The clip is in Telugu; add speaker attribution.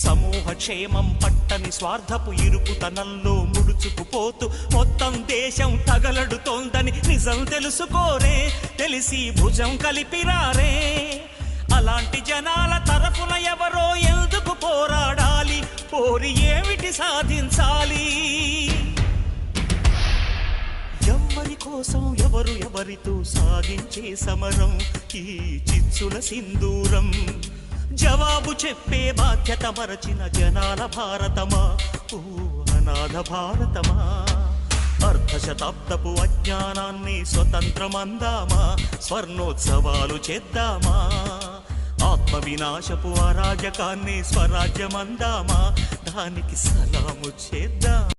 Speaker 1: సమూహ క్షేమం పట్టని స్వార్థపు ఇరుకుతనంలో ముడుచుకుపోతూ మొత్తం దేశం తగలడుతోందని నిజం తెలుసుకోరే, తెలిసి భుజం కలిపిరారే. అలాంటి జనాల తరఫున ఎవరో ఎందుకు పోరాడాలి, పోరి ఏమిటి సాధించాలి? ఎవరి కోసం ఎవరు ఎవరితో సాగించే సమరం ఈ చిచ్చుల సింధూరం. జవాబు చెప్పే బాధ్యత మరచిన జనాల భారతమా, ఓ అనాథ భారతమా? అర్ధశతాబ్దపు అజ్ఞానాన్ని స్వతంత్రమందామా, స్వర్ణోత్సవాలు చేద్దామా? ఆత్మ వినాశపు అరాజకాన్ని స్వరాజ్యమందామా, దానికి సలాము చేద్దాం.